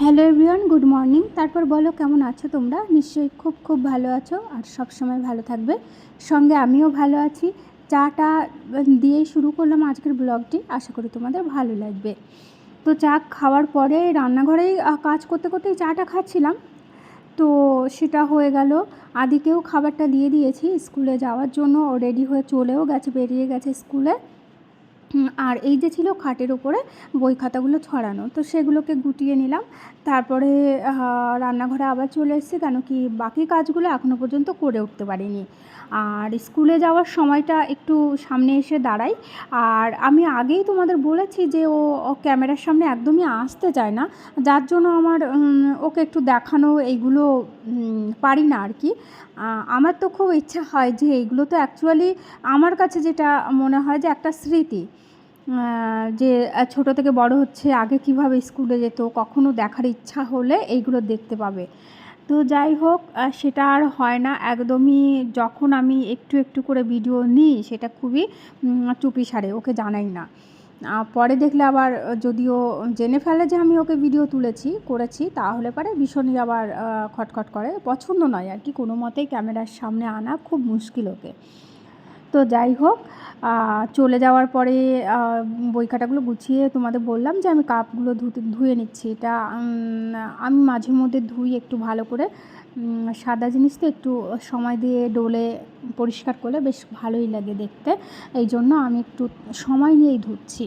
Hello everyone, good morning. তারপর বলো কেমন আছো তোমরা? নিশ্চয়ই খুব খুব ভালো আছো আর সব সময় ভালো থাকবে। সঙ্গে আমিও ভালো আছি। চাটা দিয়েই শুরু করলাম আজকের ব্লগটি, আশা করি তোমাদের ভালো লাগবে। তো চা খাওয়ার পরে রান্নাঘরেই কাজ করতে করতেই চাটা খাচ্ছিলাম। তো সেটা হয়ে গেল। আদিকেও খাবারটা দিয়ে দিয়েছি স্কুলে যাওয়ার জন্য, ও রেডি হয়ে চলেও গেছে, বেরিয়ে গেছে স্কুলে। আর এই যে ছিল খাটের উপরে বই খাতাগুলো ছড়ানো, তো সেগুলোকে গুটিয়ে নিলাম। তারপরে রান্নাঘরে আবার চলে এসেছি, কেন কি বাকি কাজগুলো এখনও পর্যন্ত করে উঠতে পারিনি। আর স্কুলে যাওয়ার সময়টা একটু সামনে এসে দাঁড়াই। আর আমি আগেই তোমাদের বলেছি যে ও ক্যামেরার সামনে একদমই আসতে চায় না, যার জন্য আমার ওকে একটু দেখানো এইগুলো পারি না আর কি। আমার তো খুব ইচ্ছা হয় যে এইগুলো তো অ্যাকচুয়ালি আমার কাছে যেটা মনে হয় যে একটা স্মৃতি, যে ছোট থেকে বড় হচ্ছে, আগে কিভাবে স্কুলে যেত, কখনো দেখার ইচ্ছা হলে এইগুলো দেখতে পাবে। তো যাই হোক, সেটা আর হয় না একদমই। যখন আমি একটু একটু করে ভিডিও নিই সেটা খুবই চুপিসারে, ওকে জানাই না। পরে দেখলে আবার যদিও জেনে ফেলে যে আমি ওকে ভিডিও করেছি, তাহলে পরে ভীষণই আবার খটখট করে, পছন্দ নয় আর কি, কোনো মতেই ক্যামেরার সামনে আনা খুব মুশকিল ওকে। তো যাই হোক, চলে যাওয়ার পরে বই খাতাগুলো গুছিয়ে তোমাদের বললাম যে আমি কাপগুলো ধুয়ে নিচ্ছি। এটা আমি মাঝে মধ্যে ধুই একটু ভালো করে। সাদা জিনিস তো একটু সময় দিয়ে ডলে পরিষ্কার করলে বেশ ভালোই লাগে দেখতে, এই জন্য আমি একটু সময় নিয়েই ধুচ্ছি।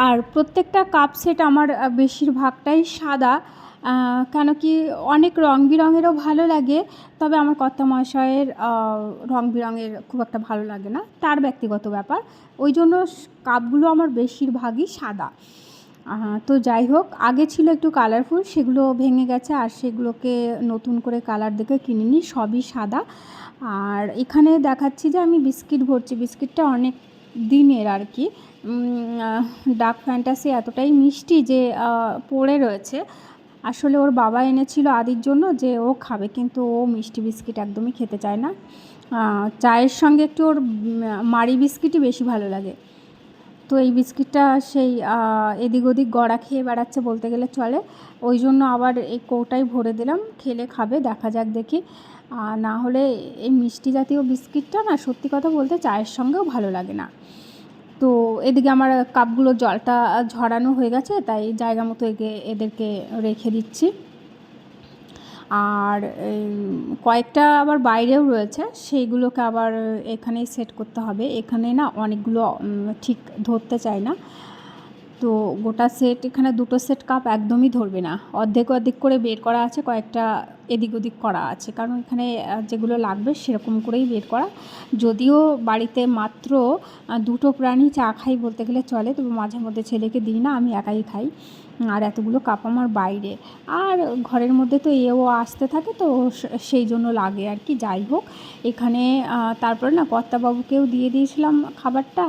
আর প্রত্যেকটা কাপ সেট আমার বেশিরভাগটাই সাদা, কেন কি অনেক রং বেরঙেরও ভালো লাগে, তবে আমার কর্তামশায়ের রং বেরঙের খুব একটা ভালো লাগে না, তার ব্যক্তিগত ব্যাপার। ওই জন্য কাপগুলো আমার বেশিরভাগই সাদা। তো যাই হোক, আগে ছিল একটু কালারফুল, সেগুলো ভেঙে গেছে, আর সেগুলোকে নতুন করে কালার দেখে কিনিনি, সবই সাদা। আর এখানে দেখাচ্ছি যে আমি বিস্কিট ভরছি, বিস্কিটটা অনেক দিনের আর কি। ডার্ক ফ্যান্টাসি এতটাই মিষ্টি যে পড়ে রয়েছে। আসলে ওর বাবা এনেছিল আদির জন্য যে ও খাবে, কিন্তু ও মিষ্টি বিস্কিট একদমই খেতে চায় না। চায়ের সঙ্গে একটু ওর মারি বিস্কিটই বেশি ভালো লাগে। তো এই বিস্কিটটা সেই এদিক ওদিক গড়া খেয়ে বেড়াচ্ছে বলতে গেলে চলে, ওই জন্য আবার এই কৌটাই ভরে দিলাম, খেলে খাবে, দেখা যাক দেখি। না হলে এই মিষ্টি জাতীয় বিস্কিটটা না, সত্যি কথা বলতে চায়ের সঙ্গেও ভালো লাগে না। তো এদিকে আমার কাপগুলোর জলটা ঝরানো হয়ে গেছে, তাই জায়গা মতো এদেরকে রেখে দিচ্ছি। আর কয়েকটা আবার বাইরেও রয়েছে, সেইগুলোকে আবার এখানেই সেট করতে হবে। এখানে না অনেকগুলো ঠিক ধরতে চায় না, তো গোটা সেট, এখানে দুটো সেট কাপ একদমই ধরবে না, অর্ধেক অর্ধেক করে বের করা আছে, কয়েকটা এদিক ওদিক করা আছে, কারণ এখানে যেগুলো লাগবে সেরকম করেই বের করা। যদিও বাড়িতে মাত্র দুটো প্রাণী চা খাই বলতে গেলে চলে, তবে মাঝে মধ্যে ছেলেকে দিই না, আমি একাই খাই। আর এতগুলো কাপ আমার বাইরে, আর ঘরের মধ্যে তো এও আসতে থাকে, তো সেই জন্য লাগে আর কি। যাই হোক, এখানে তারপরে না কর্তাবাবুকেও দিয়ে দিয়েছিলাম খাবারটা।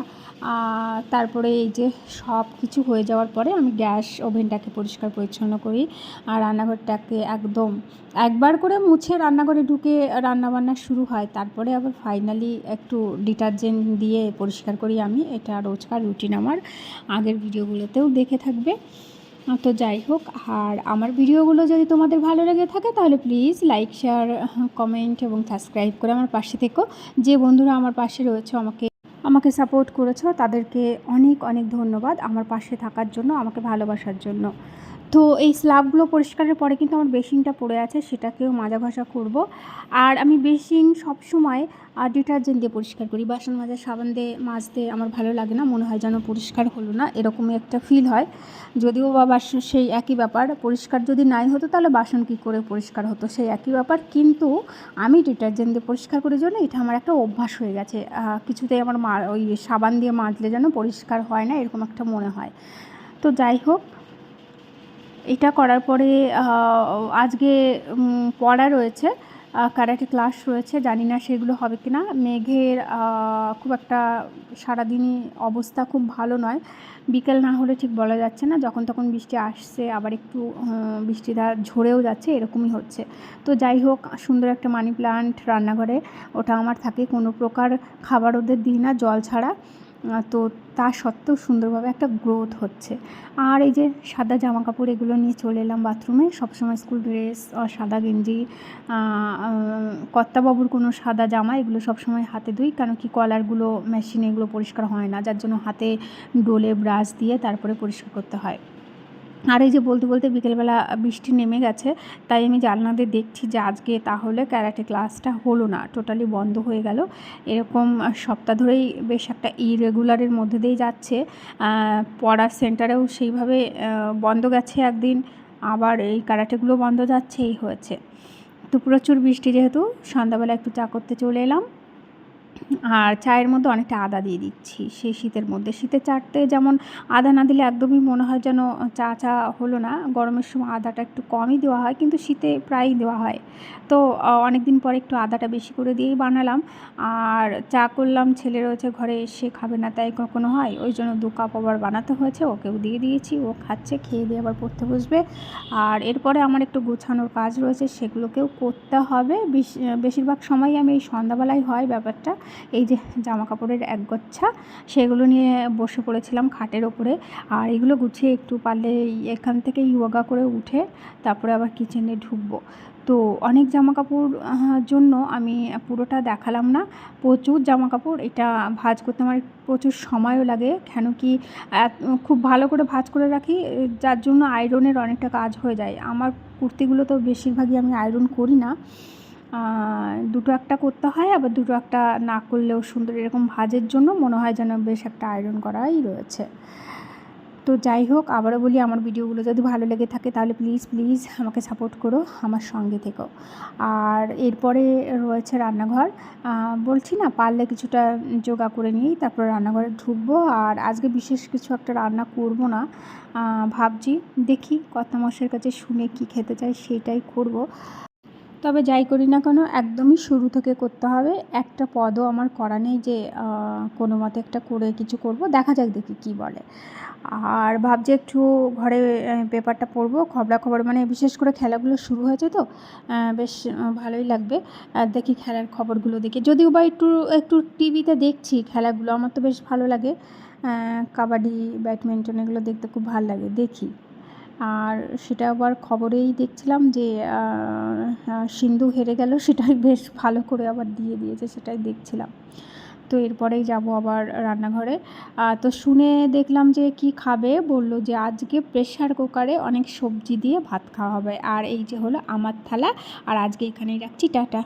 তারপরে এই যে সব কিছু হয়ে যাওয়ার পরে আমি গ্যাস ওভেনটাকে পরিষ্কার পরিচ্ছন্ন করি, আর রান্নাঘরটাকে একদম একবার করে মুছে রান্নাঘরে ঢুকে রান্নাবান্না শুরু হয়, তারপরে আবার ফাইনালি একটু ডিটারজেন্ট দিয়ে পরিষ্কার করি আমি। এটা রোজকার রুটিন আমার, আগের ভিডিওগুলোতেও দেখে থাকবে। তো যাই হোক, আর আমার ভিডিওগুলো যদি তোমাদের ভালো লেগে থাকে তাহলে প্লিজ লাইক, শেয়ার, কমেন্ট এবং সাবস্ক্রাইব করে আমার পাশে থেকো। যে বন্ধুরা আমার পাশে রয়েছে, আমাকে সাপোর্ট করেছো, তাদেরকে অনেক অনেক ধন্যবাদ আমার পাশে থাকার জন্য, আমাকে ভালোবাসার জন্য। তো এই স্ল্যাবগুলো পরিষ্কারের পরে কিন্তু আমার বেসিনটা পড়ে আছে, সেটাকেও মাজা ঘষা করব। আর আমি বেসিন সবসময় ডিটারজেন্ট দিয়ে পরিষ্কার করি, বাসন মাজার সাবান দিয়ে মাজতে আমার ভালো লাগে না, মনে হয় যেন পরিষ্কার হলো না, এরকমই একটা ফিল হয়। যদিও বা বাসন সেই একই ব্যাপার, পরিষ্কার যদি নাই হতো তাহলে বাসন কী করে পরিষ্কার হতো, সেই একই ব্যাপার, কিন্তু আমি ডিটারজেন্ট দিয়ে পরিষ্কার করার জন্য এটা আমার একটা অভ্যাস হয়ে গেছে। কিছুতেই আমার ওই সাবান দিয়ে মাজলে যেন পরিষ্কার হয় না, এরকম একটা মনে হয়। তো যাই হোক, এটা করার পরে আজকে পড়া রয়েছে, ক্যারাটে ক্লাস রয়েছে, জানি না সেগুলো হবে কি না। মেঘের খুব একটা সারাদিনই অবস্থা খুব ভালো নয়, বিকেল না হলে ঠিক বলা যাচ্ছে না, যখন তখন বৃষ্টি আসছে, আবার একটু বৃষ্টিটা ঝরেও যাচ্ছে, এরকমই হচ্ছে। তো যাই হোক, সুন্দর একটা মানি প্লান্ট রান্নাঘরে, ওটা আমার থাকে, কোনো প্রকার খাবার ওদের দিই না জল ছাড়া। তো তা সত্ত্বেও সুন্দরভাবে একটা গ্রোথ হচ্ছে। আর এই যে সাদা জামা কাপড় এগুলো নিয়ে চলে এলাম বাথরুমে। সবসময় স্কুল ড্রেস, সাদা গেঞ্জি, কর্তাবাবুর কোনো সাদা জামা এগুলো সবসময় হাতে ধুই, কেন কি কলারগুলো মেশিনে এগুলো পরিষ্কার হয় না, যার জন্য হাতে ডোলে ব্রাশ দিয়ে তারপরে পরিষ্কার করতে হয়। আর এই যে বলতে বলতে বিকেলবেলা বৃষ্টি নেমে গেছে, তাই আমি জানলা দিয়ে দেখছি যে আজকে তাহলে ক্যারাটে ক্লাসটা হলো না, টোটালি বন্ধ হয়ে গেল। এরকম সপ্তাহ ধরেই বেশ একটা ইরেগুলারের মধ্যে দিয়েই যাচ্ছে। পড়ার সেন্টারেও সেইভাবে বন্ধ গেছে একদিন, আবার এই ক্যারাটেগুলো বন্ধ যাচ্ছে, এই হয়েছে। তো প্রচুর বৃষ্টি, যেহেতু সন্ধ্যাবেলা একটু চা করতে চলে এলাম। আর চায়ের মধ্যে অনেকটা আদা দিয়ে দিচ্ছি সেই শীতের মধ্যে। শীতের চাতে যেমন আদা না দিলে একদমই মনে হয় যেন চা চা হলো না। গরমের সময় আদাটা একটু কমই দেওয়া হয়, কিন্তু শীতে প্রায়ই দেওয়া হয়। তো অনেক দিন পরে একটু আদাটা বেশি করে দিয়েই বানালাম। আর চা করলাম, ছেলে রয়েছে ঘরে, এসে খাবে না তাই কখনো হয়, ওই জন্য 2 কাপ আবার বানাতে হয়েছে, ওকেও দিয়ে দিয়েছি, ও খাচ্ছে, খেয়ে দিয়ে আবার পড়তে বসবে। আর এরপরে আমার একটু গোছানোর কাজ রয়েছে, সেগুলোকেও করতে হবে। বেশিরভাগ সময়ই আমি এই সন্ধ্যাবেলায় হয় ব্যাপারটা। এই যে জামা কাপড়ের একগচ্ছা, সেগুলো নিয়ে বসে পড়েছিলাম খাটের ওপরে। আর এগুলো গুছিয়ে একটু পারলে এখান থেকে ইয়োগা করে উঠে তারপরে আবার কিচেনে ঢুকবো। তো অনেক জামা কাপড় জন্য আমি পুরোটা দেখালাম না। প্রচুর জামা কাপড়, এটা ভাঁজ করতে আমার প্রচুর সময়ও লাগে, কেন কি খুব ভালো করে ভাঁজ করে রাখি, যার জন্য আয়রনের অনেকটা কাজ হয়ে যায়। আমার কুর্তিগুলো তো বেশিরভাগই আমি আয়রন করি না, দুটো একটা করতে হয়, আবার দুটো একটা না করলেও সুন্দর, এরকম ভাঁজের জন্য মনে হয় যেন বেশ একটা আয়রন করাই রয়েছে। তো যাই হোক, আবারও বলি, আমার ভিডিওগুলো যদি ভালো লেগে থাকে তাহলে প্লিজ প্লিজ আমাকে সাপোর্ট করো, আমার সঙ্গে থেকো। আর এরপরে রয়েছে রান্নাঘর। বলছি না, পারলে কিছুটা যোগা করে নিই, তারপর রান্নাঘরে ঢুকবো। আর আজকে বিশেষ কিছু একটা রান্না করব না, ভাবছি, দেখি কর্তামশাইয়ের কাছে শুনে কি খেতে চাই সেটাই করব। তবে যাই করি না কেন, একদমই শুরু থেকে করতে হবে। একটা পদও আমার করা নেই যে কোনো মতে একটা করে কিছু করব, দেখা যাক দেখি কী বলে। আর ভাবছি একটু ঘরে পেপারটা পড়বো, খবরাখবর, মানে বিশেষ করে খেলাগুলো শুরু হয়েছে তো বেশ ভালোই লাগবে। আর দেখি খেলার খবরগুলো দেখি, যদিও বা একটু একটু টিভিতে দেখছি খেলাগুলো, আমার তো বেশ ভালো লাগে। কাবাডি, ব্যাডমিন্টন এগুলো দেখতে খুব ভালো লাগে, দেখি। আর সেটা আবার খবরেই দেখছিলাম যে সিন্ধু হেরে গেল, সেটাই বেশ ভালো করে আবার দিয়ে দিয়েছে, সেটাই দেখছিলাম। তো এরপরেই যাব আবার রান্নাঘরে। তো শুনে দেখলাম যে কি খাবে, বলল যে আজকে প্রেশার কুকারে অনেক সবজি দিয়ে ভাত খাওয়া হবে। আর এই যে হলো আমার থালা, আর আজকে এখানেই রাখছি, টাটা।